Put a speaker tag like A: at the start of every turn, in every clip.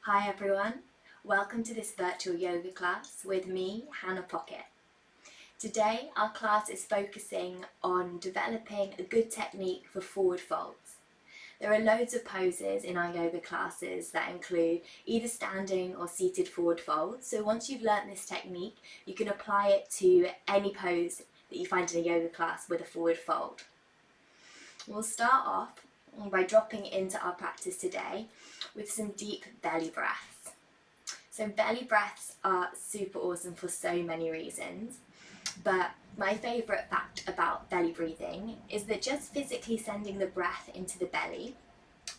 A: Hi everyone, welcome to this virtual yoga class with me, Hannah Pocket. Today our class is focusing on developing a good technique for forward folds. There are loads of poses in our yoga classes that include either standing or seated forward folds, so once you've learnt this technique you can apply it to any pose that you find in a yoga class with a forward fold. We'll start off by dropping into our practice today with some deep belly breaths. So belly breaths are super awesome for so many reasons, but my favourite fact about belly breathing is that just physically sending the breath into the belly,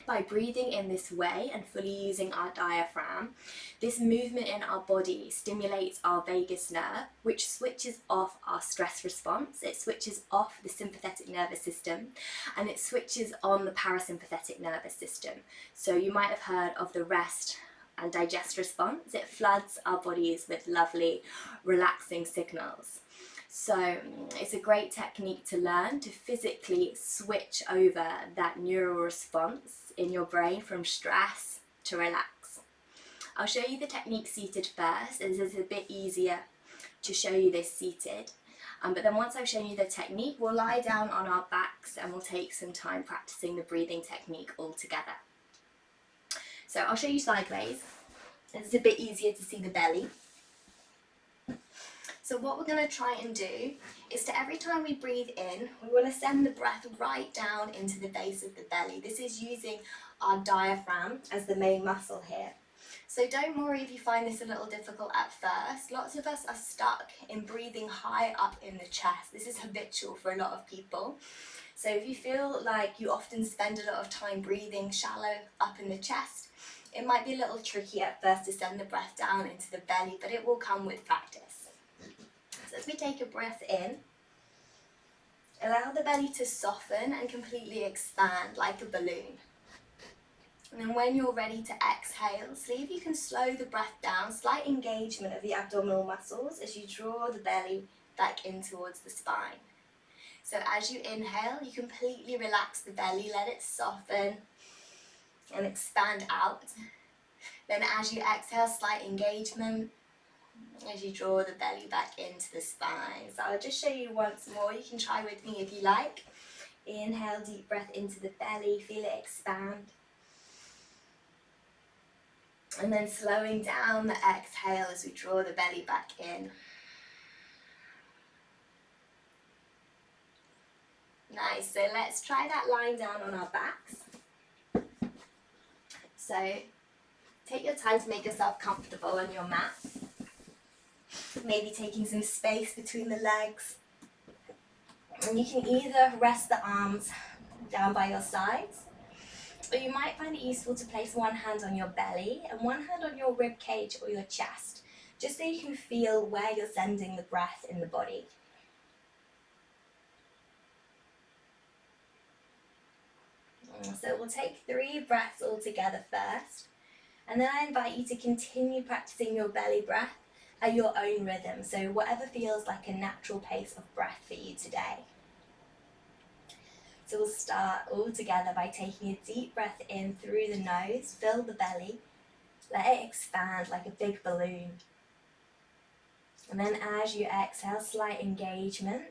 A: by breathing in this way and fully using our diaphragm, this movement in our body stimulates our vagus nerve, which switches off our stress response. It switches off the sympathetic nervous system and it switches on the parasympathetic nervous system. So you might have heard of the rest and digest response. It floods our bodies with lovely, relaxing signals. So it's a great technique to learn to physically switch over that neural response in your brain from stress to relax. I'll show you the technique seated first, as it's a bit easier to show you this seated. But then once I've shown you the technique, we'll lie down on our backs and we'll take some time practicing the breathing technique all together. So I'll show you sideways. It's a bit easier to see the belly. So what we're going to try and do is to every time we breathe in, we want to send the breath right down into the base of the belly. This is using our diaphragm as the main muscle here. So don't worry if you find this a little difficult at first. Lots of us are stuck in breathing high up in the chest. This is habitual for a lot of people. So if you feel like you often spend a lot of time breathing shallow up in the chest, it might be a little tricky at first to send the breath down into the belly, but it will come with practice. So as we take a breath in, allow the belly to soften and completely expand like a balloon. And then when you're ready to exhale, see if you can slow the breath down, slight engagement of the abdominal muscles as you draw the belly back in towards the spine. So as you inhale, you completely relax the belly, let it soften and expand out. Then as you exhale, slight engagement as you draw the belly back into the spine. So I'll just show you once more. You can try with me if you like. Inhale, deep breath into the belly, feel it expand. And then slowing down the exhale as we draw the belly back in. Nice, so let's try that lying down on our backs. So take your time to make yourself comfortable on your mat. Maybe taking some space between the legs. And you can either rest the arms down by your sides, or you might find it useful to place one hand on your belly and one hand on your rib cage or your chest, just so you can feel where you're sending the breath in the body. So we'll take 3 breaths all together first, and then I invite you to continue practicing your belly breath at your own rhythm, so whatever feels like a natural pace of breath for you today. So we'll start all together by taking a deep breath in through the nose, fill the belly, let it expand like a big balloon. And then as you exhale, slight engagement.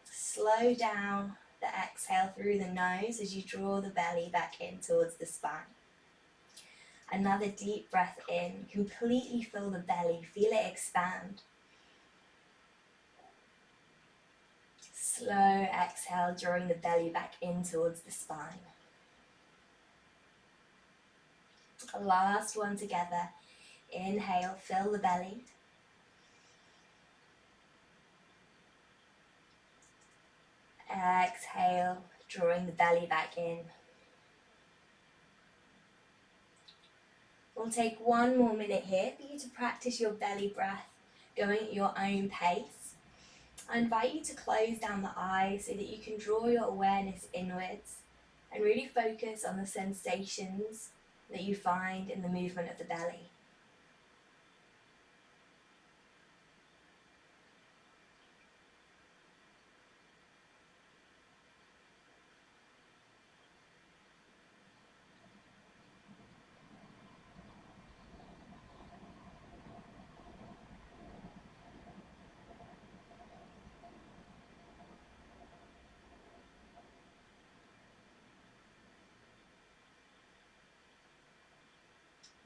A: Slow down the exhale through the nose as you draw the belly back in towards the spine. Another deep breath in, completely fill the belly, feel it expand. Slow exhale, drawing the belly back in towards the spine. Last one together. Inhale, fill the belly. Exhale, drawing the belly back in. We'll take 1 more minute here for you to practice your belly breath, going at your own pace. I invite you to close down the eyes so that you can draw your awareness inwards and really focus on the sensations that you find in the movement of the belly.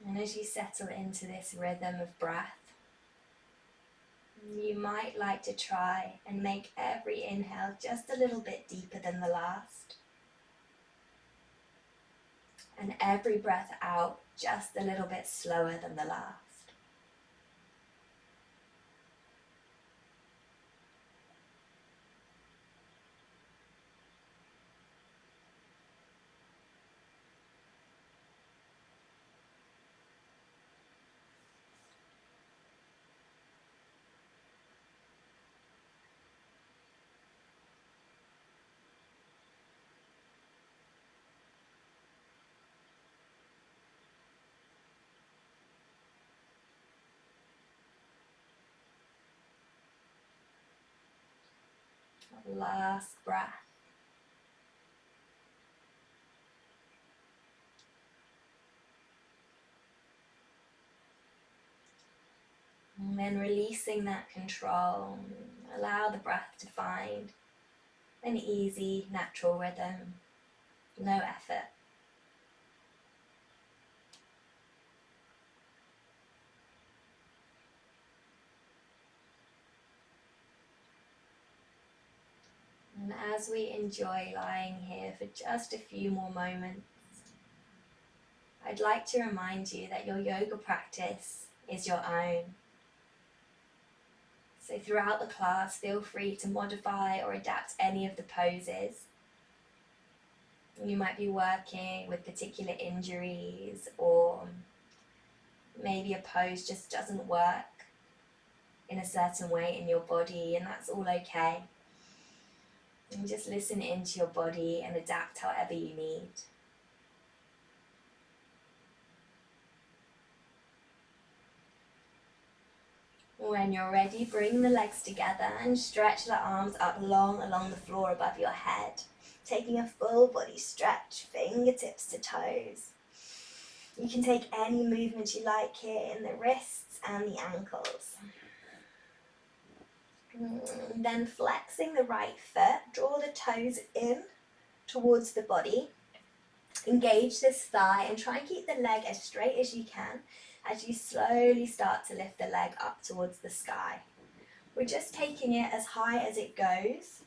A: And as you settle into this rhythm of breath, you might like to try and make every inhale just a little bit deeper than the last, and every breath out just a little bit slower than the last. Last breath. And then releasing that control, allow the breath to find an easy, natural rhythm, no effort. And as we enjoy lying here for just a few more moments, I'd like to remind you that your yoga practice is your own. So throughout the class, feel free to modify or adapt any of the poses. You might be working with particular injuries, or maybe a pose just doesn't work in a certain way in your body, and that's all okay. And just listen into your body and adapt however you need. When you're ready, bring the legs together and stretch the arms up long along the floor above your head, taking a full body stretch, fingertips to toes. You can take any movement you like here in the wrists and the ankles. Then flexing the right foot, draw the toes in towards the body. Engage this thigh and try and keep the leg as straight as you can as you slowly start to lift the leg up towards the sky. We're just taking it as high as it goes,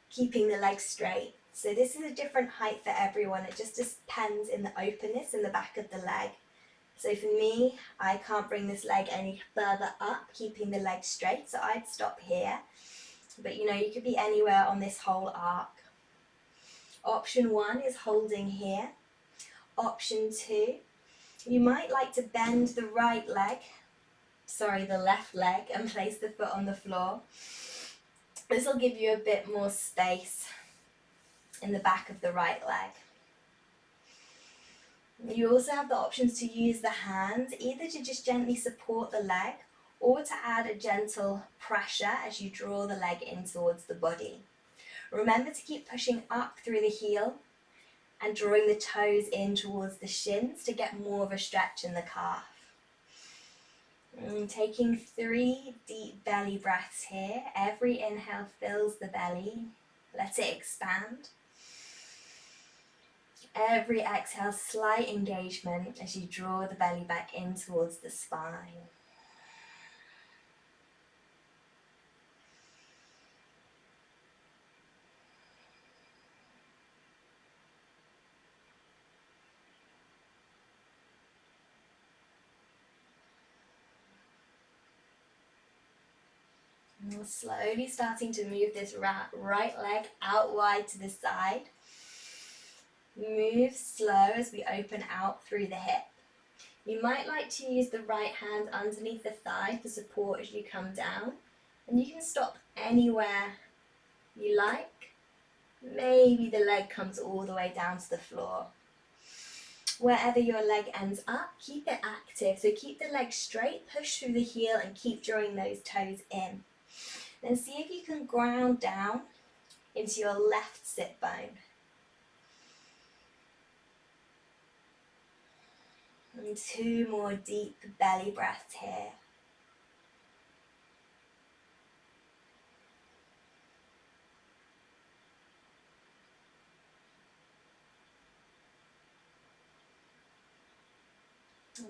A: keeping the leg straight. So this is a different height for everyone. It just depends in the openness in the back of the leg. So for me, I can't bring this leg any further up, keeping the leg straight, so I'd stop here. But you could be anywhere on this whole arc. Option 1 is holding here. Option 2, you might like to bend the left leg and place the foot on the floor. This will give you a bit more space in the back of the right leg. You also have the options to use the hands, either to just gently support the leg or to add a gentle pressure as you draw the leg in towards the body. Remember to keep pushing up through the heel and drawing the toes in towards the shins to get more of a stretch in the calf. Taking 3 deep belly breaths here. Every inhale fills the belly. Let it expand. Every exhale, slight engagement as you draw the belly back in towards the spine. And we're slowly starting to move this right leg out wide to the side. Move slow as we open out through the hip. You might like to use the right hand underneath the thigh for support as you come down. And you can stop anywhere you like. Maybe the leg comes all the way down to the floor. Wherever your leg ends up, keep it active. So keep the leg straight, push through the heel and keep drawing those toes in. Then see if you can ground down into your left sit bone. And 2 more deep belly breaths here.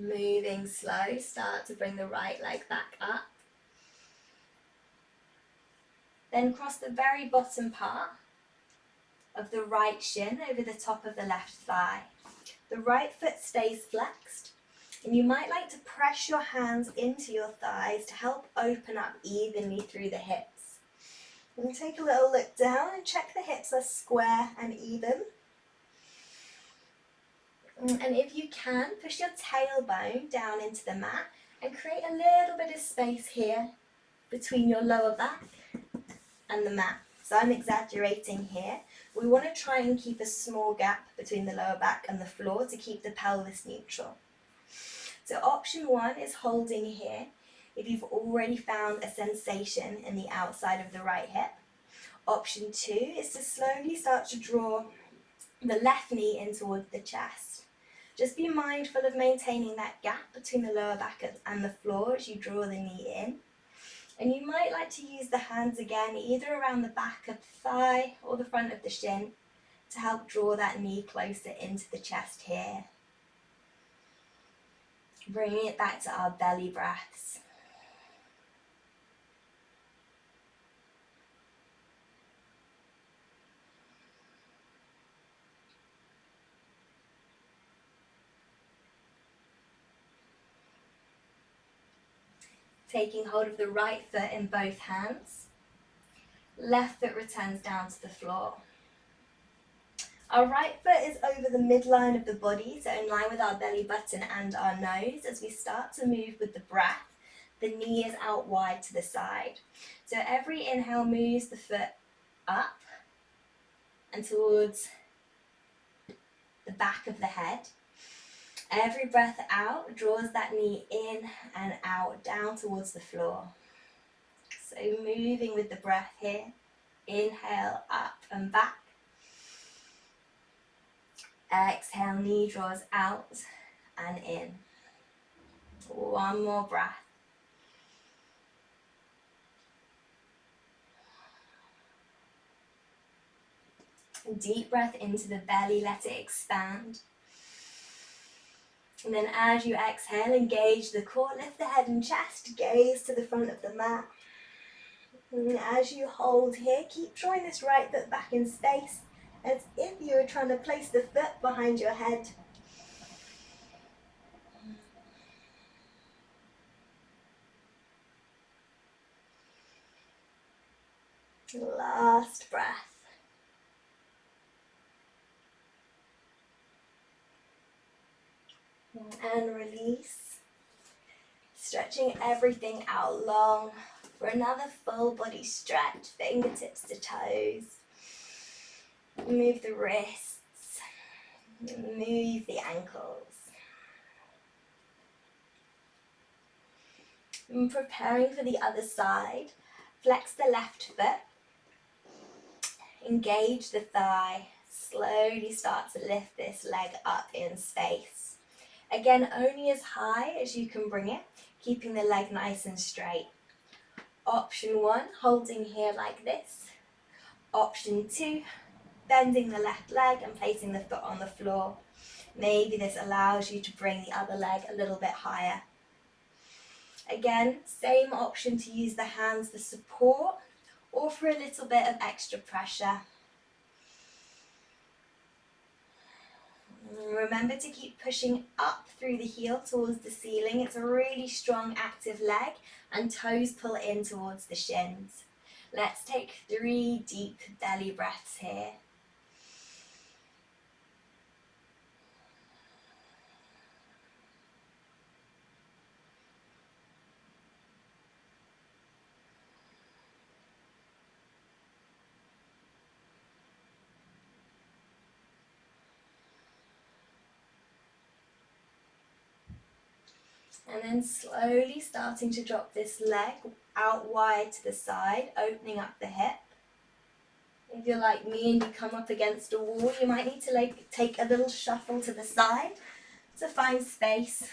A: Moving slow, start to bring the right leg back up. Then cross the very bottom part of the right shin over the top of the left thigh. The right foot stays flexed, and you might like to press your hands into your thighs to help open up evenly through the hips. And take a little look down and check the hips are square and even. And if you can, push your tailbone down into the mat and create a little bit of space here between your lower back and the mat. So I'm exaggerating here. We want to try and keep a small gap between the lower back and the floor to keep the pelvis neutral. So option 1 is holding here if you've already found a sensation in the outside of the right hip. Option 2 is to slowly start to draw the left knee in towards the chest. Just be mindful of maintaining that gap between the lower back and the floor as you draw the knee in. And you might like to use the hands again, either around the back of the thigh or the front of the shin, to help draw that knee closer into the chest here. Bringing it back to our belly breaths. Taking hold of the right foot in both hands. Left foot returns down to the floor. Our right foot is over the midline of the body, so in line with our belly button and our nose. As we start to move with the breath, the knee is out wide to the side. So every inhale moves the foot up and towards the back of the head. Every breath out draws that knee in and out, down towards the floor. So moving with the breath here. Inhale, up and back. Exhale, knee draws out and in. One more breath. Deep breath into the belly, let it expand. And then as you exhale, engage the core, lift the head and chest, gaze to the front of the mat. And as you hold here, keep drawing this right foot back in space, as if you were trying to place the foot behind your head. Last breath. And release. Stretching everything out long for another full body stretch, fingertips to toes. Move the wrists, move the ankles. And preparing for the other side, flex the left foot, engage the thigh, slowly start to lift this leg up in space. Again, only as high as you can bring it, keeping the leg nice and straight. Option 1, holding here like this. Option 2, bending the left leg and placing the foot on the floor. Maybe this allows you to bring the other leg a little bit higher. Again, same option to use the hands for support or for a little bit of extra pressure. Remember to keep pushing up through the heel towards the ceiling. It's a really strong active leg, and toes pull in towards the shins. Let's take 3 deep belly breaths here. And then slowly starting to drop this leg out wide to the side, opening up the hip. If you're like me and you come up against a wall, you might need to take a little shuffle to the side to find space.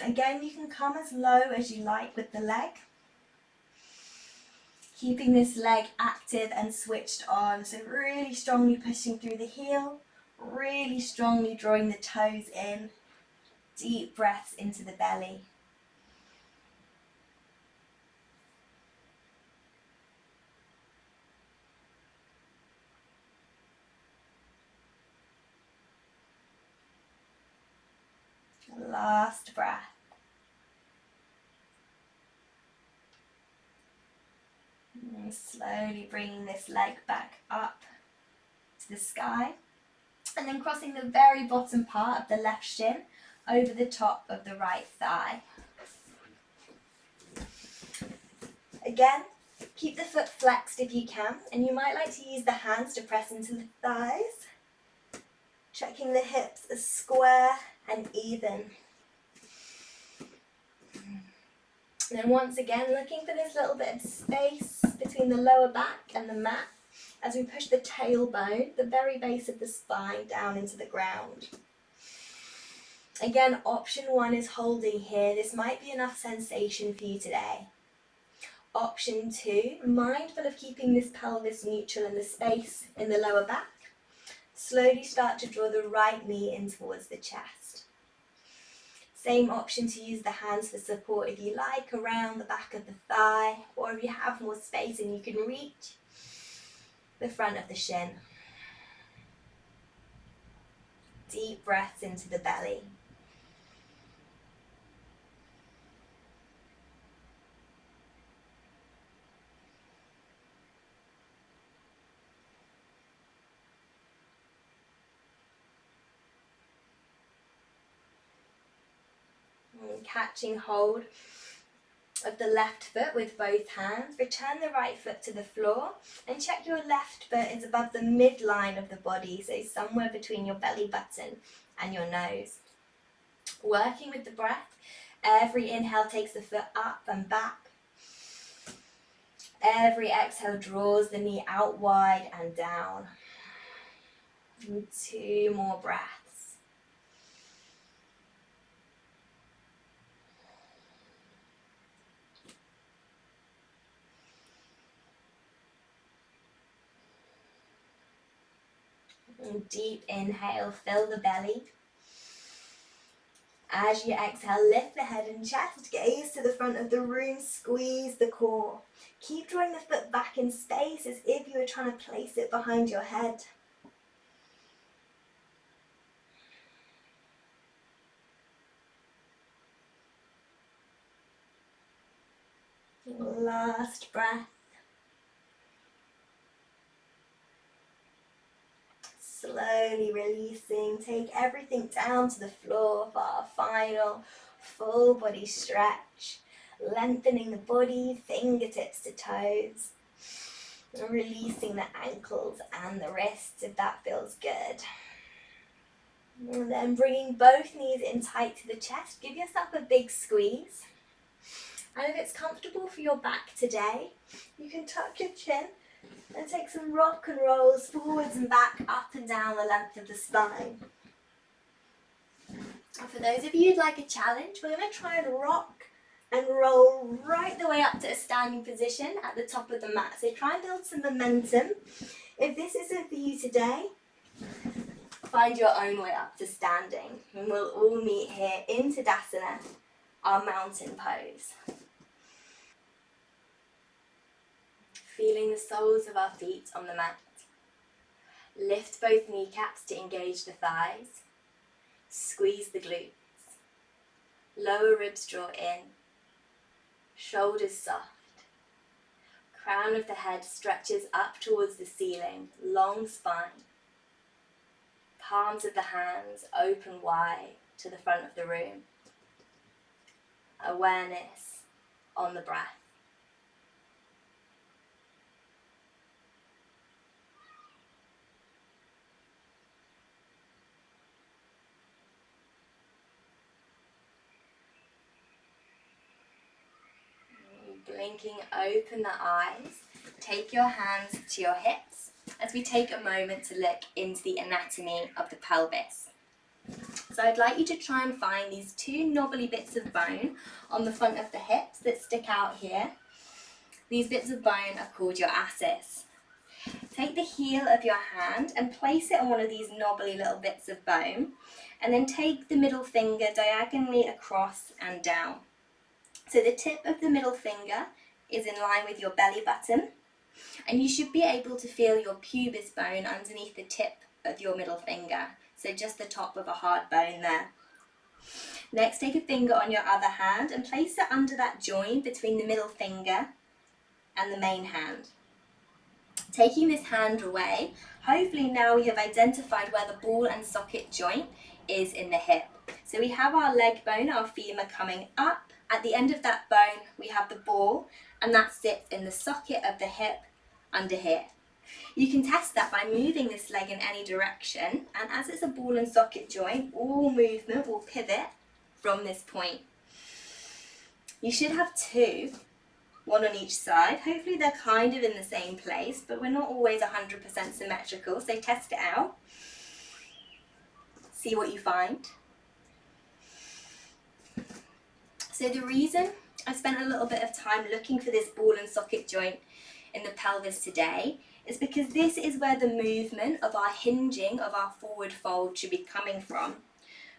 A: Again, you can come as low as you like with the leg. Keeping this leg active and switched on, so really strongly pushing through the heel, really strongly drawing the toes in. Deep breaths into the belly. Last breath. And slowly bringing this leg back up to the sky. And then crossing the very bottom part of the left shin over the top of the right thigh. Again, keep the foot flexed if you can, and you might like to use the hands to press into the thighs. Checking the hips as square and even. And then once again, looking for this little bit of space between the lower back and the mat as we push the tailbone, the very base of the spine, down into the ground. Again, option one is holding here. This might be enough sensation for you today. Option two, mindful of keeping this pelvis neutral in the space in the lower back. Slowly start to draw the right knee in towards the chest. Same option to use the hands for support if you like, around the back of the thigh, or if you have more space and you can reach the front of the shin. Deep breaths into the belly. And catching hold of the left foot with both hands. Return the right foot to the floor and check your left foot is above the midline of the body, so somewhere between your belly button and your nose. Working with the breath, every inhale takes the foot up and back. Every exhale draws the knee out wide and down. And 2 more breaths. And deep inhale, fill the belly. As you exhale, lift the head and chest, gaze to the front of the room, squeeze the core. Keep drawing the foot back in space as if you were trying to place it behind your head. Last breath. Slowly releasing, take everything down to the floor for our final full body stretch. Lengthening the body, fingertips to toes. Releasing the ankles and the wrists if that feels good. And then bringing both knees in tight to the chest, give yourself a big squeeze. And if it's comfortable for your back today, you can tuck your chin and take some rock and rolls forwards and back, up and down the length of the spine. And for those of you who'd like a challenge, we're going to try and rock and roll right the way up to a standing position at the top of the mat. So try and build some momentum. If this isn't for you today, find your own way up to standing. And we'll all meet here in Dandasana, our mountain pose. Feeling the soles of our feet on the mat. Lift both kneecaps to engage the thighs. Squeeze the glutes. Lower ribs draw in. Shoulders soft. Crown of the head stretches up towards the ceiling. Long spine. Palms of the hands open wide to the front of the room. Awareness on the breath. Blinking open the eyes, take your hands to your hips as we take a moment to look into the anatomy of the pelvis. So I'd like you to try and find these 2 knobbly bits of bone on the front of the hips that stick out here. These bits of bone are called your asses. Take the heel of your hand and place it on one of these knobbly little bits of bone, and then take the middle finger diagonally across and down. So the tip of the middle finger is in line with your belly button, and you should be able to feel your pubis bone underneath the tip of your middle finger, so just the top of a hard bone there. Next, take a finger on your other hand and place it under that joint between the middle finger and the main hand. Taking this hand away, hopefully now we have identified where the ball and socket joint is in the hip. So we have our leg bone, our femur, coming up. At the end of that bone, we have the ball, and that sits in the socket of the hip under here. You can test that by moving this leg in any direction, and as it's a ball and socket joint, all movement will pivot from this point. You should have two, one on each side. Hopefully they're kind of in the same place, but we're not always 100% symmetrical, so test it out. See what you find. So the reason I spent a little bit of time looking for this ball and socket joint in the pelvis today is because this is where the movement of our hinging of our forward fold should be coming from.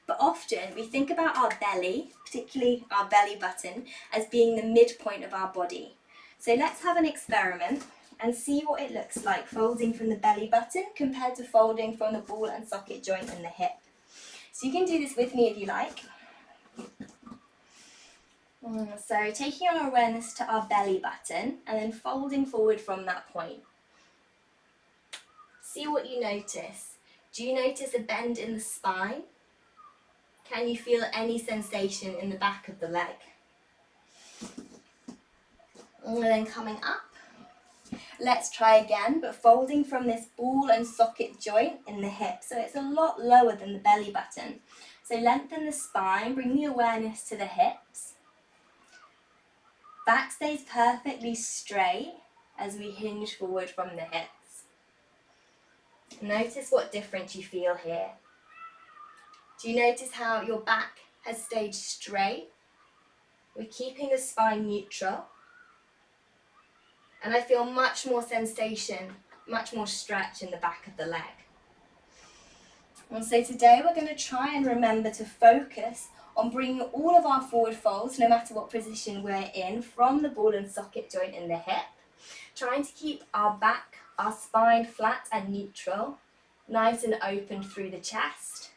A: But often we think about our belly, particularly our belly button, as being the midpoint of our body. So let's have an experiment and see what it looks like folding from the belly button compared to folding from the ball and socket joint in the hip. So you can do this with me if you like. So taking our awareness to our belly button and then folding forward from that point. See what you notice. Do you notice a bend in the spine? Can you feel any sensation in the back of the leg? And then coming up. Let's try again, but folding from this ball and socket joint in the hip. So it's a lot lower than the belly button. So lengthen the spine, bring the awareness to the hips. Back stays perfectly straight as we hinge forward from the hips. Notice what difference you feel here. Do you notice how your back has stayed straight? We're keeping the spine neutral. And I feel much more sensation, much more stretch in the back of the leg. And so today we're going to try and remember to focus on bringing all of our forward folds, no matter what position we're in, from the ball and socket joint in the hip. Trying to keep our back, our spine flat and neutral, nice and open through the chest,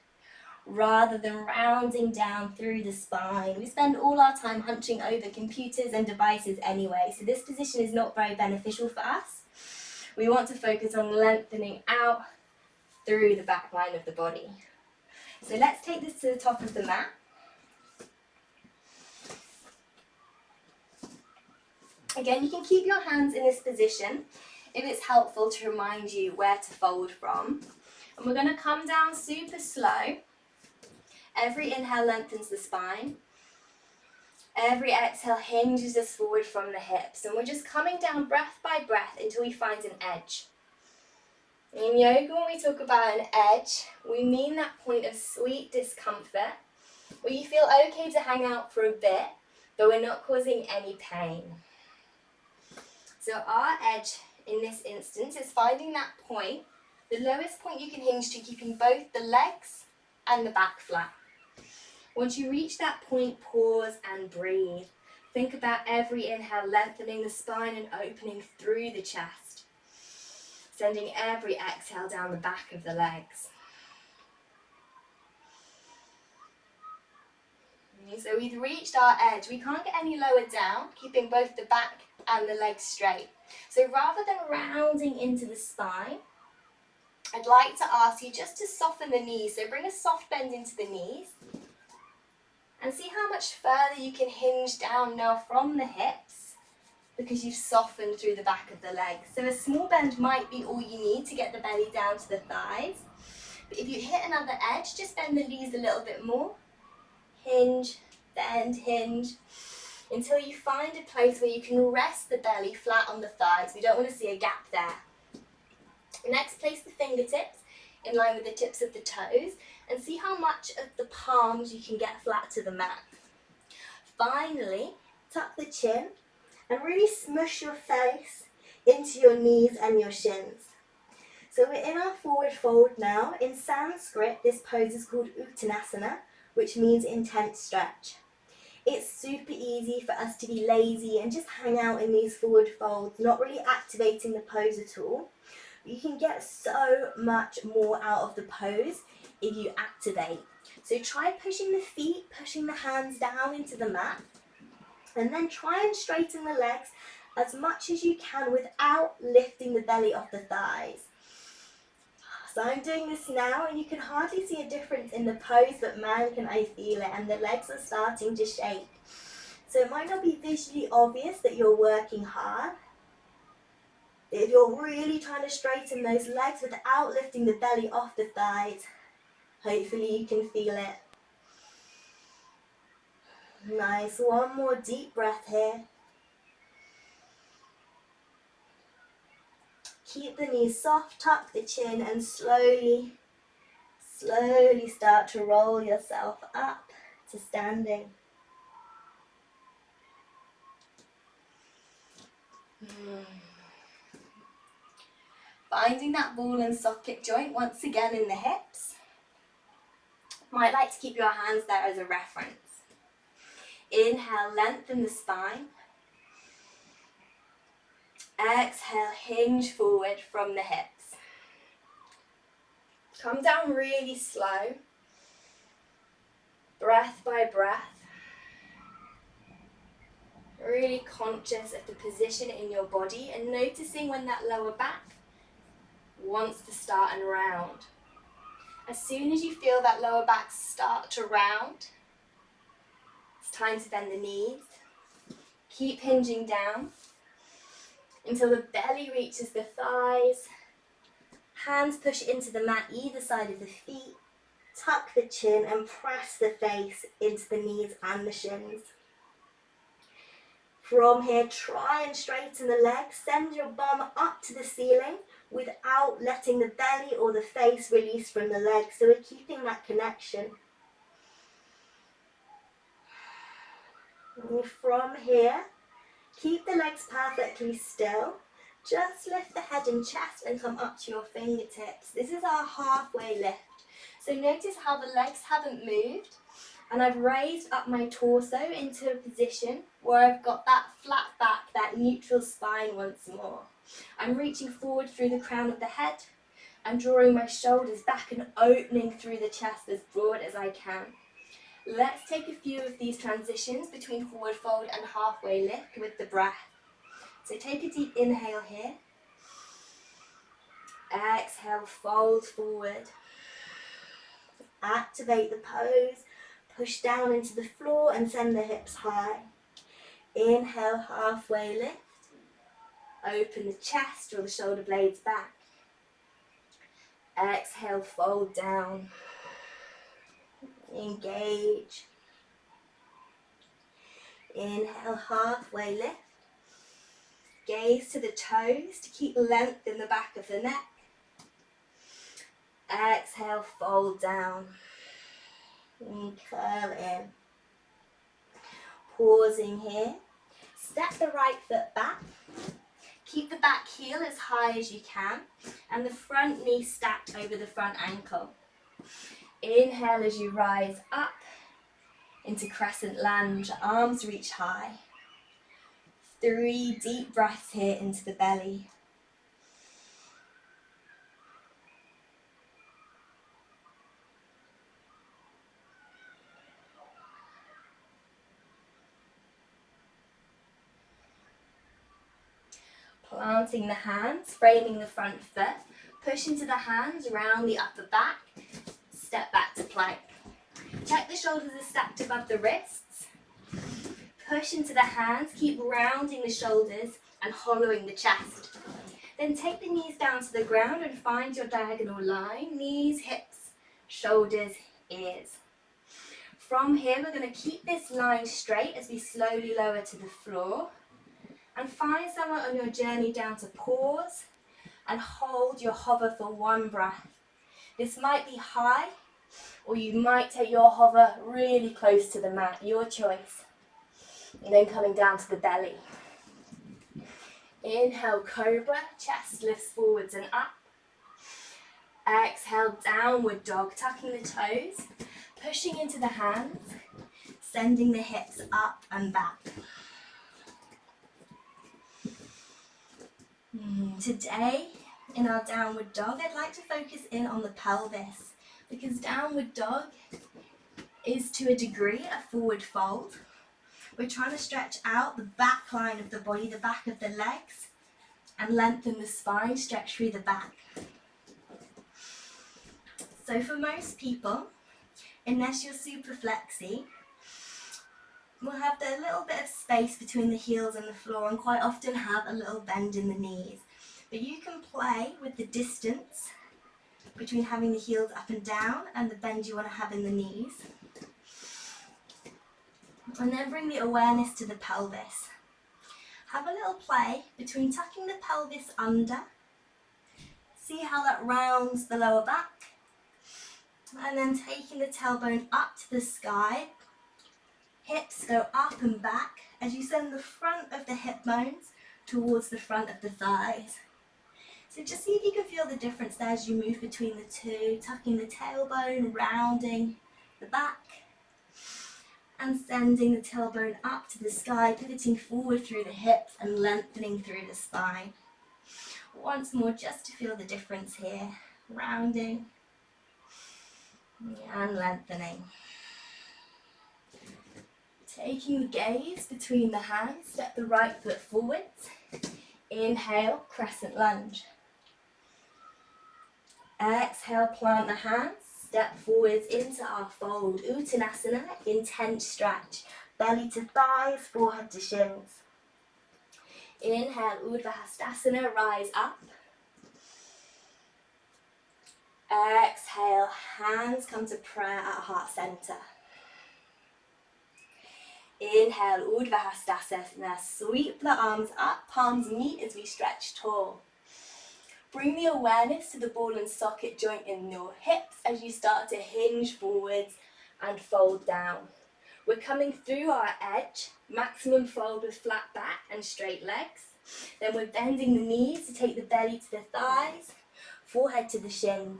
A: rather than rounding down through the spine. We spend all our time hunching over computers and devices anyway, so this position is not very beneficial for us. We want to focus on lengthening out through the back line of the body. So let's take this to the top of the mat. Again, you can keep your hands in this position if it's helpful to remind you where to fold from. And we're going to come down super slow. Every inhale lengthens the spine. Every exhale hinges us forward from the hips. And we're just coming down breath by breath until we find an edge. In yoga, when we talk about an edge, we mean that point of sweet discomfort where you feel okay to hang out for a bit, but we're not causing any pain. So our edge in this instance is finding that point, the lowest point you can hinge to, keeping both the legs and the back flat. Once you reach that point, pause and breathe. Think about every inhale lengthening the spine and opening through the chest. Sending every exhale down the back of the legs. So we've reached our edge. We can't get any lower down, keeping both the back and the legs straight. So rather than rounding into the spine, I'd like to ask you just to soften the knees. So bring a soft bend into the knees. And see how much further you can hinge down now from the hips, because you've softened through the back of the legs. So a small bend might be all you need to get the belly down to the thighs. But if you hit another edge, just bend the knees a little bit more. Hinge, bend, hinge, until you find a place where you can rest the belly flat on the thighs. We don't want to see a gap there. Next, place the fingertips in line with the tips of the toes and see how much of the palms you can get flat to the mat. Finally, tuck the chin and really smush your face
B: into your knees and your shins. So we're in our forward fold now. In Sanskrit, this pose is called Uttanasana, which means intense stretch. It's super easy for us to be lazy and just hang out in these forward folds, not really activating the pose at all. You can get so much more out of the pose if you activate. So try pushing the feet, pushing the hands down into the mat, and then try and straighten the legs as much as you can without lifting the belly off the thighs. So I'm doing this now and you can hardly see a difference in the pose, but man can I feel it, and the legs are starting to shake. So it might not be visually obvious that you're working hard. If you're really trying to straighten those legs without lifting the belly off the thighs, hopefully you can feel it. Nice, one more deep breath here. Keep the knees soft, tuck the chin, and slowly start to roll yourself up to standing. Finding that ball and socket joint once again in the hips. Might like to keep your hands there as a reference. Inhale, lengthen the spine. Exhale, hinge forward from the hips. Come down really slow, breath by breath. Really conscious of the position in your body and noticing when that lower back wants to start and round. As soon as you feel that lower back start to round, it's time to bend the knees. Keep hinging down until the belly reaches the thighs. Hands push into the mat either side of the feet. Tuck the chin and press the face into the knees and the shins. From here, try and straighten the legs. Send your bum up to the ceiling without letting the belly or the face release from the legs. So we're keeping that connection. And from here, keep the legs perfectly still. Just lift the head and chest and come up to your fingertips. This is our halfway lift. So notice how the legs haven't moved, and I've raised up my torso into a position where I've got that flat back, that neutral spine once more. I'm reaching forward through the crown of the head. I'm drawing my shoulders back and opening through the chest as broad as I can. Let's take a few of these transitions between forward fold and halfway lift with the breath. So take a deep inhale here. Exhale, fold forward. Activate the pose. Push down into the floor and send the hips high. Inhale, halfway lift. Open the chest, draw the shoulder blades back. Exhale, fold down. Engage. Inhale, halfway lift. Gaze to the toes to keep length in the back of the neck. Exhale, fold down. And curl in. Pausing here. Step the right foot back. Keep the back heel as high as you can and the front knee stacked over the front ankle. Inhale as you rise up into crescent lunge, arms reach high. 3 deep breaths here into the belly. Planting the hands, framing the front foot, push into the hands, round the upper back, step back to plank. Check the shoulders are stacked above the wrists. Push into the hands, keep rounding the shoulders and hollowing the chest. Then take the knees down to the ground and find your diagonal line, knees, hips, shoulders, ears. From here, we're going to keep this line straight as we slowly lower to the floor. And find somewhere on your journey down to pause and hold your hover for 1 breath. This might be high, or you might take your hover really close to the mat, your choice. And then coming down to the belly.
A: Inhale, cobra, chest lifts forwards and up. Exhale, downward dog, tucking the toes, pushing into the hands, sending the hips up and back. Today, in our downward dog, I'd like to focus in on the pelvis, because downward dog is to a degree a forward fold. We're trying to stretch out the back line of the body, the back of the legs, and lengthen the spine, stretch through the back. So for most people, unless you're super flexy, we'll have a little bit of space between the heels and the floor and quite often have a little bend in the knees. But you can play with the distance between having the heels up and down and the bend you want to have in the knees. And then bring the awareness to the pelvis. Have a little play between tucking the pelvis under. See how that rounds the lower back. And then taking the tailbone up to the sky. Hips go up and back as you send the front of the hip bones towards the front of the thighs. So just see if you can feel the difference there as you move between the two, tucking the tailbone, rounding the back, and sending the tailbone up to the sky, pivoting forward through the hips and lengthening through the spine. Once more, just to feel the difference here, rounding and lengthening. Taking the gaze between the hands, step the right foot forwards. Inhale, crescent lunge. Exhale, plant the hands, step forwards into our fold. Uttanasana, intense stretch. Belly to thighs, forehead to shins. Inhale, Dandasana, rise up. Exhale, hands come to prayer at heart center. Inhale, Dandasana, sweep the arms up, palms meet as we stretch tall. Bring the awareness to the ball and socket joint in your hips as you start to hinge forwards and fold down. We're coming through our edge, maximum fold with flat back and straight legs. Then we're bending the knees to take the belly to the thighs, forehead to the shins.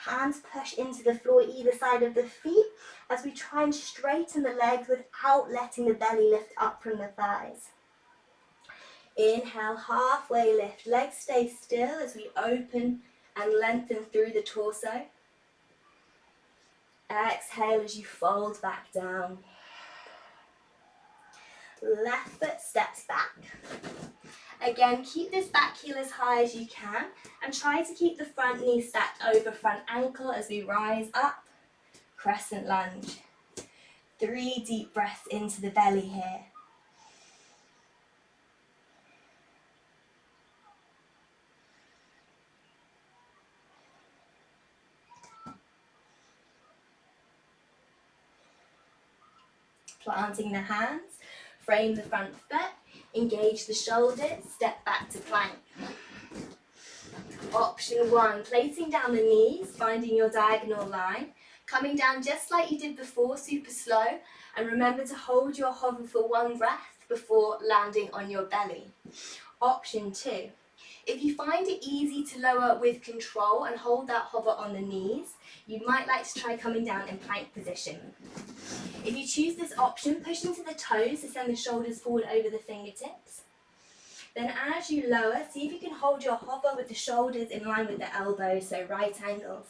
A: Hands push into the floor either side of the feet as we try and straighten the legs without letting the belly lift up from the thighs. Inhale, halfway lift. Legs stay still as we open and lengthen through the torso. Exhale as you fold back down. Left foot steps back. Again, keep this back heel as high as you can and try to keep the front knee stacked over front ankle as we rise up. Crescent lunge. 3 deep breaths into the belly here. Planting the hands, frame the front foot, engage the shoulders, step back to plank. Option 1, placing down the knees, finding your diagonal line, coming down just like you did before, super slow, and remember to hold your hover for 1 breath before landing on your belly. Option 2, if you find it easy to lower with control and hold that hover on the knees, you might like to try coming down in plank position. If you choose this option, push into the toes to send the shoulders forward over the fingertips. Then as you lower, see if you can hold your hover with the shoulders in line with the elbows, so right angles.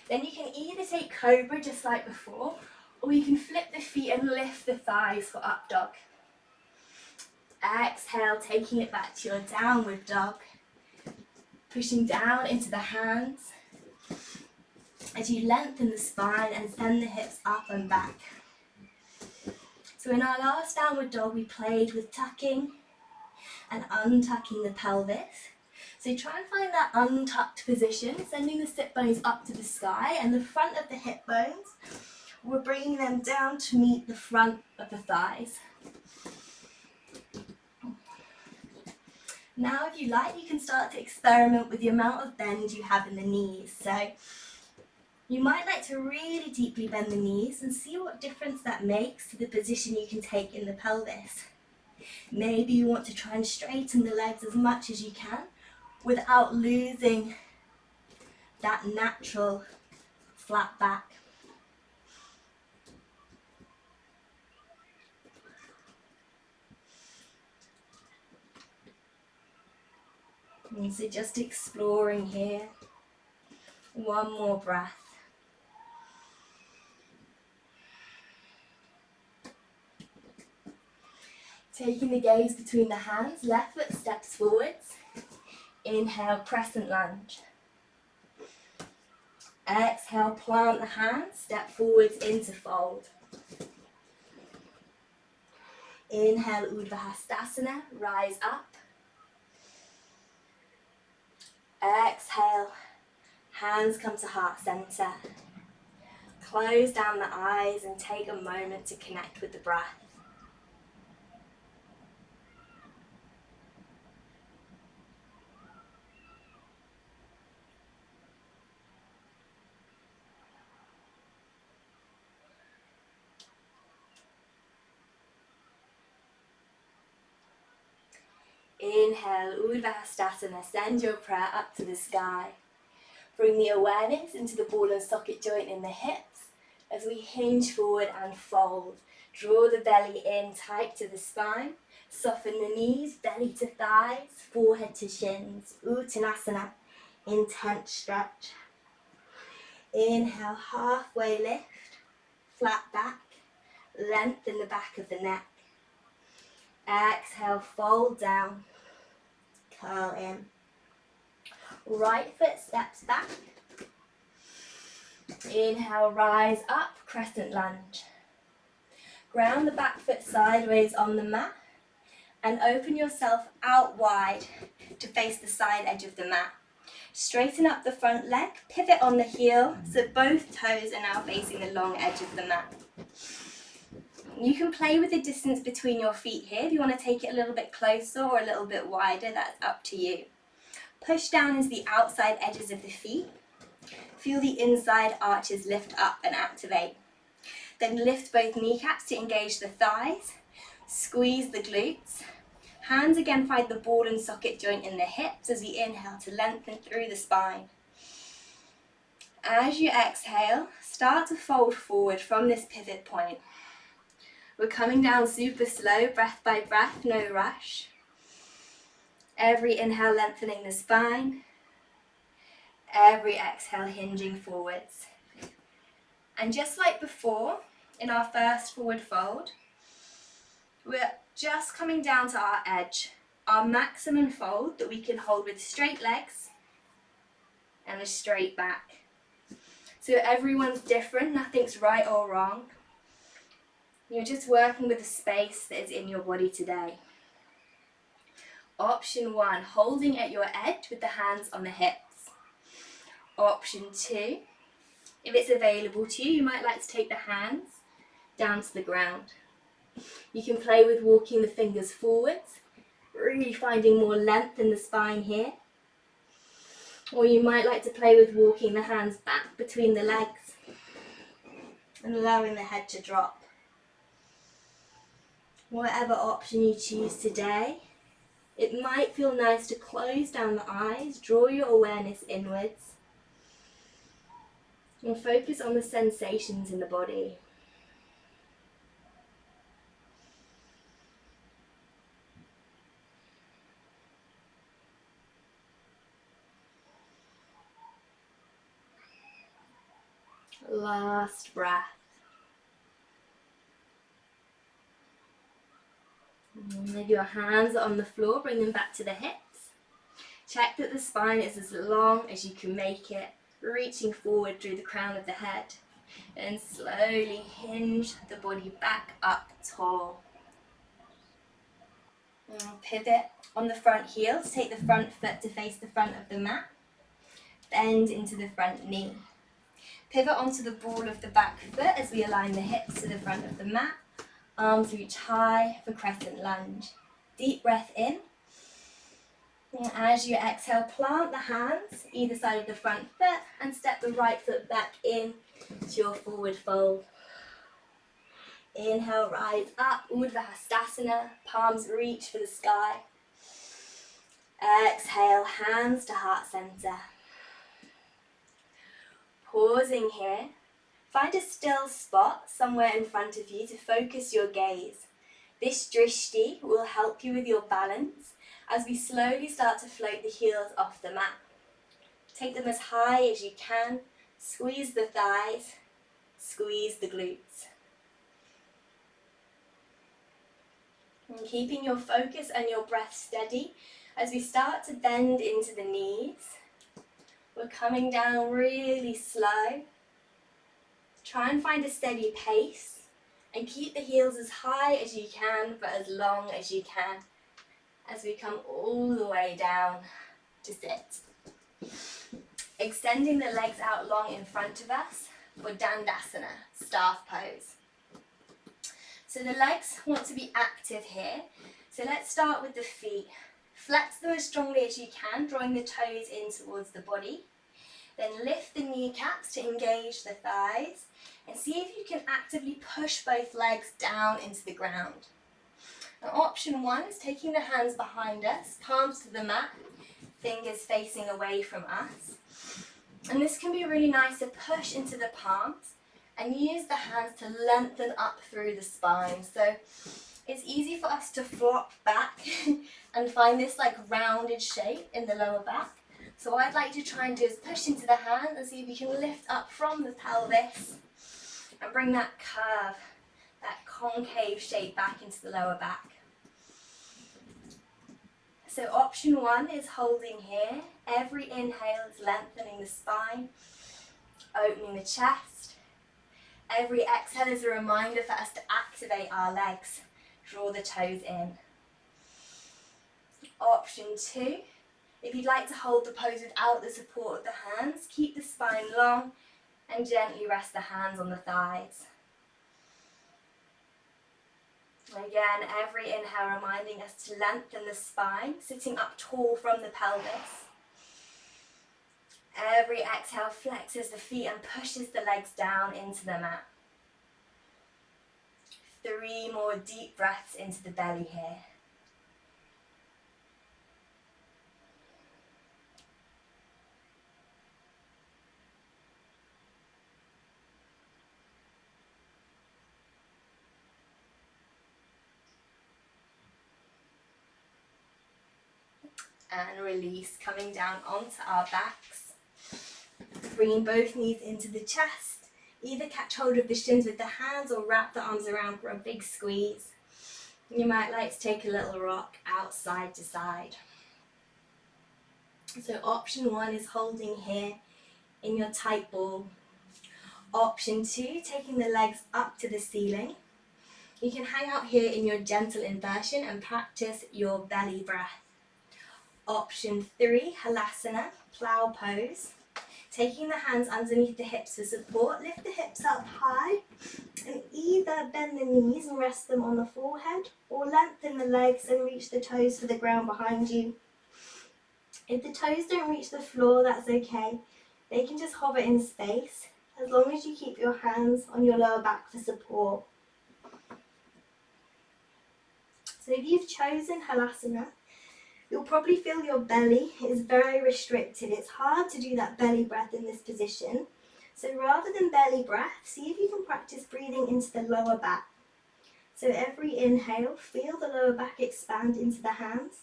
A: Then you can either take cobra just like before, or you can flip the feet and lift the thighs for up dog. Exhale, taking it back to your downward dog. Pushing down into the hands as you lengthen the spine and send the hips up and back. So in our last downward dog, we played with tucking and untucking the pelvis. So try and find that untucked position, sending the sit bones up to the sky and the front of the hip bones. We're bringing them down to meet the front of the thighs. Now, if you like, you can start to experiment with the amount of bend you have in the knees. So you might like to really deeply bend the knees and see what difference that makes to the position you can take in the pelvis.
B: Maybe you want to try and straighten the legs as much as you can without losing that natural flat back. And so just exploring here. One more breath. Taking the gaze between the hands, left foot steps forwards. Inhale, crescent lunge. Exhale, plant the hands, step forwards into fold. Inhale, Udvanasana, rise up. Exhale, hands come to heart center. Close down the eyes and take a moment to connect with the breath. Inhale, Udvanasana, send your prayer up to the sky. Bring the awareness into the ball and socket joint in the hips as we hinge forward and fold. Draw the belly in tight to the spine. Soften the knees, belly to thighs, forehead to shins. Uttanasana, intense stretch. Inhale, halfway lift, flat back, lengthen the back of the neck. Exhale, fold down, curl in. Right foot steps back. Inhale, rise up, crescent lunge. Ground the back foot sideways on the mat and open yourself out wide to face the side edge of the mat. Straighten up the front leg, pivot on the heel so both toes are now facing the long edge of the mat. You can play with the distance between your feet here. If you want to take it a little bit closer or a little bit wider, that's up to you. Push down as the outside edges of the feet. Feel the inside arches lift up and activate. Then lift both kneecaps to engage the thighs. Squeeze the glutes. Hands again find the ball and socket joint in the hips as we inhale to lengthen through the spine. As you exhale, start to fold forward from this pivot point. We're coming down super slow, breath by breath, no rush. Every inhale lengthening the spine. Every exhale hinging forwards. And just like before, in our first forward fold, we're just coming down to our edge, our maximum fold that we can hold with straight legs and a straight back. So everyone's different, nothing's right or wrong. You're just working with the space that is in your body today. Option 1, holding at your edge with the hands on the hips. Option 2, if it's available to you, you might like to take the hands down to the ground. You can play with walking the fingers forwards, really finding more length in the spine here. Or you might like to play with walking the hands back between the legs and allowing the head to drop. Whatever option you choose today, it might feel nice to close down the eyes, draw your awareness inwards, and focus on the sensations in the body. Last breath. If your hands are on the floor, bring them back to the hips. Check that the spine is as long as you can make it, reaching forward through the crown of the head. And slowly hinge the body back up tall. Pivot on the front heel to take the front foot to face the front of the mat. Bend into the front knee. Pivot onto the ball of the back foot as we align the hips to the front of the mat. Arms reach high for crescent lunge. Deep breath in. And as you exhale, plant the hands either side of the front foot and step the right foot back in to your forward fold. Inhale, rise up, Dandasana, palms reach for the sky. Exhale, hands to heart center. Pausing here, find a still spot somewhere in front of you to focus your gaze. This drishti will help you with your balance as we slowly start to float the heels off the mat. Take them as high as you can, squeeze the thighs, squeeze the glutes. And keeping your focus and your breath steady as we start to bend into the knees. We're coming down really slow. Try and find a steady pace and keep the heels as high as you can for as long as you can as we come all the way down to sit. Extending the legs out long in front of us for Dandasana, staff pose. So the legs want to be active here. So let's start with the feet. Flex them as strongly as you can, drawing the toes in towards the body. Then lift the kneecaps to engage the thighs and see if you can actively push both legs down into the ground. Now, option one is taking the hands behind us, palms to the mat, fingers facing away from us. And this can be really nice to push into the palms and use the hands to lengthen up through the spine. So it's easy for us to flop back and find this like rounded shape in the lower back. So what I'd like to try and do is push into the hands and see if we can lift up from the pelvis and bring that curve, that concave shape back into the lower back. So option one is holding here. Every inhale is lengthening the spine, opening the chest. Every exhale is a reminder for us to activate our legs. Draw the toes in. Option two, if you'd like to hold the pose without the support of the hands, keep the spine long and gently rest the hands on the thighs. Again, every inhale reminding us to lengthen the spine, sitting up tall from the pelvis. Every exhale flexes the feet and pushes the legs down into the mat. 3 more deep breaths into the belly here. And release, coming down onto our backs. Bringing both knees into the chest. Either catch hold of the shins with the hands or wrap the arms around for a big squeeze. You might like to take a little rock out side to side. So option one is holding here in your tight ball. Option two, taking the legs up to the ceiling. You can hang out here in your gentle inversion and practice your belly breath. Option three, halasana, plow pose. Taking the hands underneath the hips for support, lift the hips up high and either bend the knees and rest them on the forehead or lengthen the legs and reach the toes for the ground behind you. If the toes don't reach the floor, that's okay. They can just hover in space as long as you keep your hands on your lower back for support. So if you've chosen halasana, you'll probably feel your belly is very restricted. It's hard to do that belly breath in this position. So rather than belly breath, see if you can practice breathing into the lower back. So every inhale, feel the lower back expand into the hands.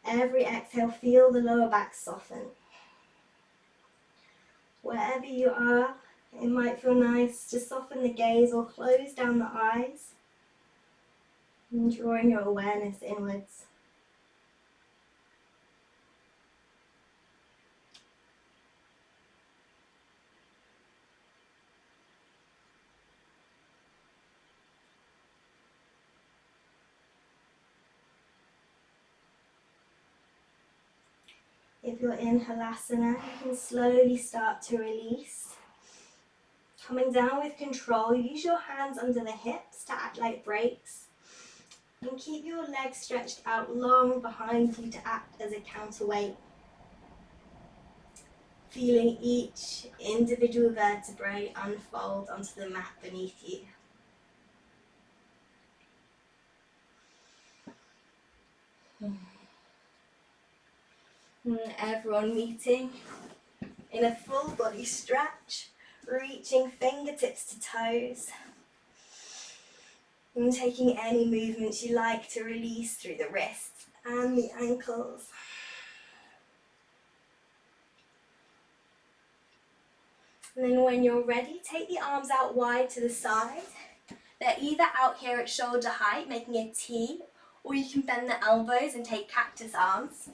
B: Every exhale, feel the lower back soften. Wherever you are, it might feel nice to soften the gaze or close down the eyes. And drawing your awareness inwards. If you're in halasana, you can slowly start to release. Coming down with control, use your hands under the hips to act like brakes. And keep your legs stretched out long behind you to act as a counterweight. feeling each individual vertebrae unfold onto the mat beneath you. Everyone meeting in a full body stretch, reaching fingertips to toes, and taking any movements you like to release through the wrists and the ankles. And then when you're ready, take the arms out wide to the side. They're either out here at shoulder height, making a T, or you can bend the elbows and take cactus arms.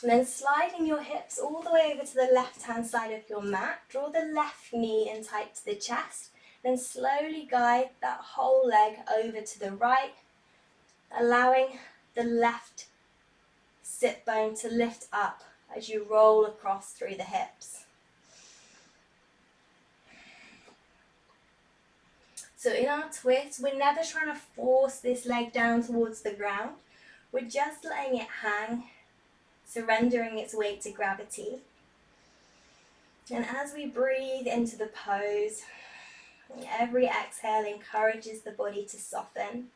B: And then sliding your hips all the way over to the left-hand side of your mat. Draw the left knee in tight to the chest. Then slowly guide that whole leg over to the right, allowing the left sit bone to lift up as you roll across through the hips. So in our twist, we're never trying to force this leg down towards the ground. We're just letting it hang, surrendering its weight to gravity. And as we breathe into the pose, every exhale encourages the body to soften,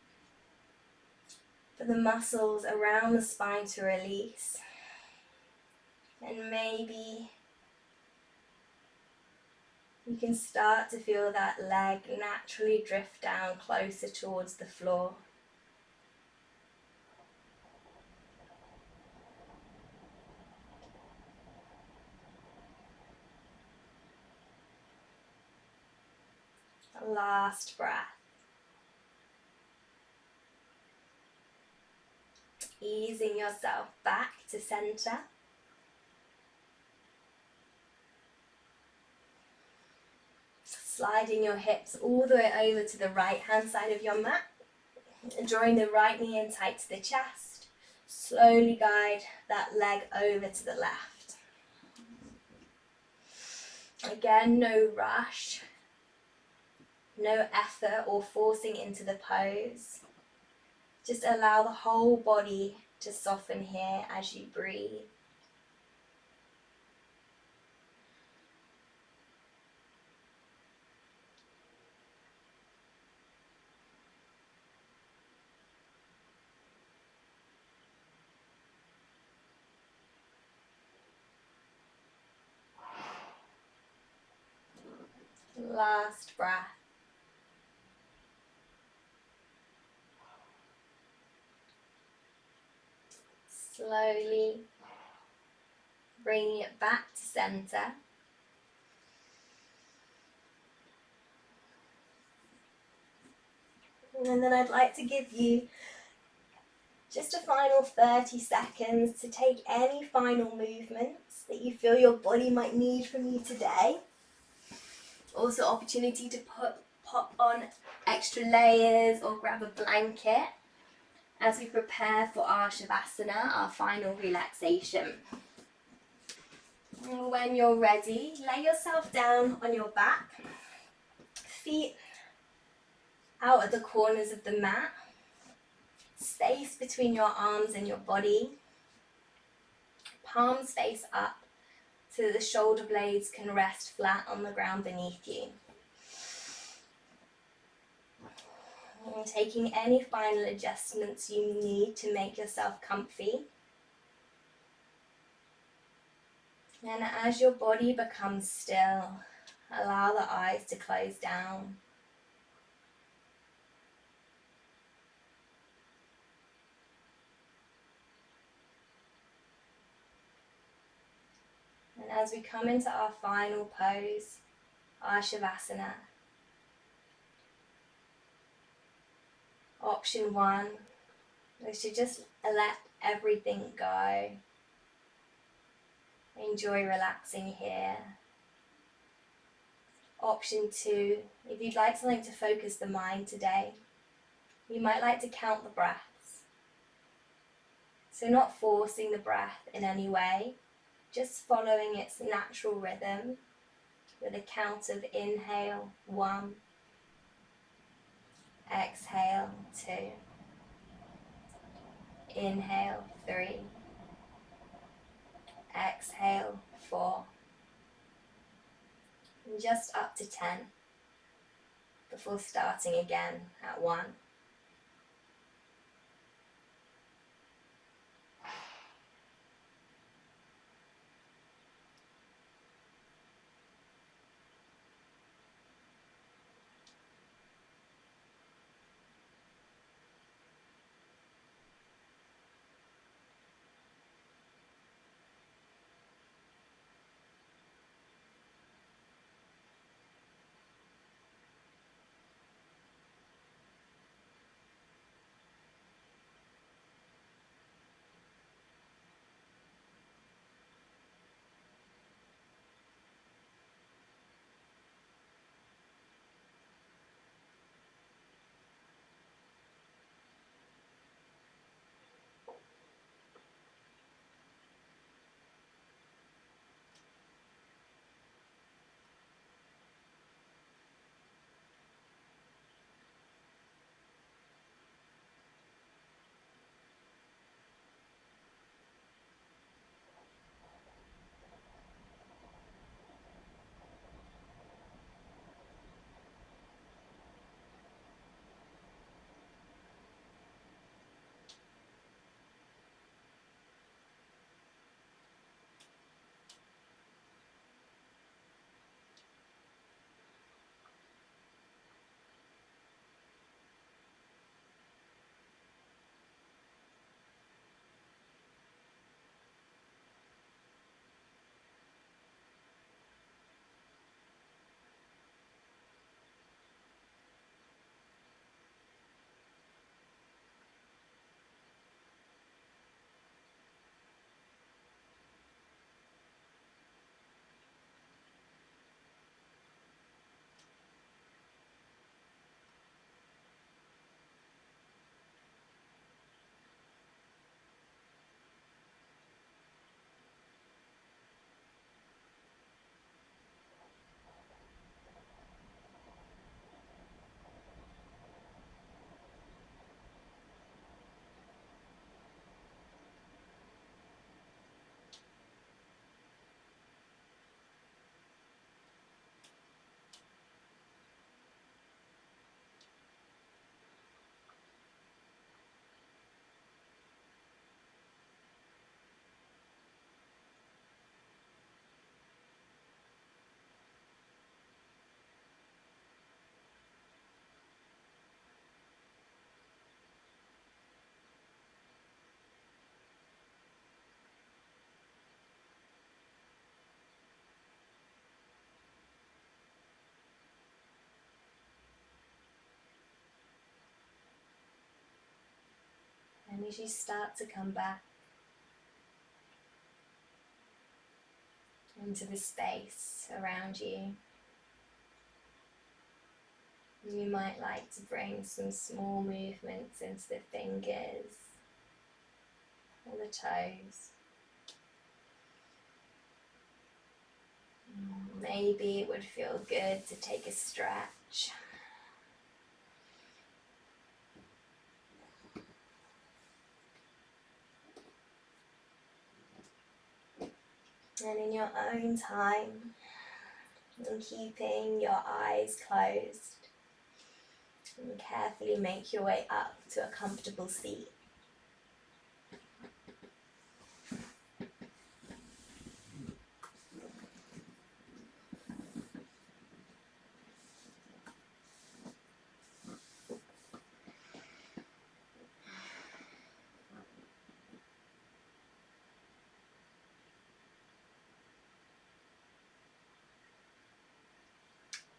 B: for the muscles around the spine to release. And maybe you can start to feel that leg naturally drift down closer towards the floor. Last breath. Easing yourself back to center. Sliding your hips all the way over to the right hand side of your mat. Drawing the right knee in tight to the chest. Slowly guide that leg over to the left. Again, no rush. No effort or forcing into the pose. Just allow the whole body to soften here as you breathe. Last breath. Slowly bringing it back to center. And then I'd like to give you just a final 30 seconds to take any final movements that you feel your body might need from you today. Also opportunity to pop on extra layers or grab a blanket as we prepare for our Savasana, our final relaxation. And when you're ready, lay yourself down on your back, feet out at the corners of the mat, space between your arms and your body, palms face up so that the shoulder blades can rest flat on the ground beneath you. And taking any final adjustments you need to make yourself comfy. And as your body becomes still, allow the eyes to close down. And as we come into our final pose, our Savasana, option one is to just let everything go. Enjoy relaxing here. Option two, if you'd like something to focus the mind today, you might like to count the breaths. So not forcing the breath in any way, just following its natural rhythm with a count of inhale 1, exhale 2, inhale 3, exhale, 4, and just up to 10 before starting again at 1. And as you start to come back into the space around you, you might like to bring some small movements into the fingers or the toes. Maybe it would feel good to take a stretch. And in your own time, and keeping your eyes closed, and carefully make your way up to a comfortable seat.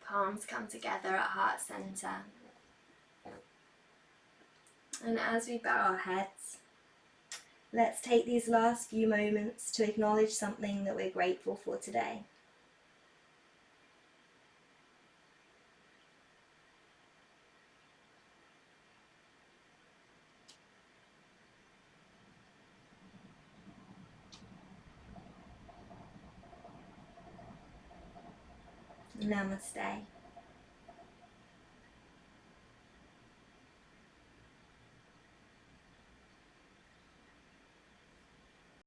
A: Palms come together at heart center. And as we bow our heads, let's take these last few moments to acknowledge something that we're grateful for today. Namaste.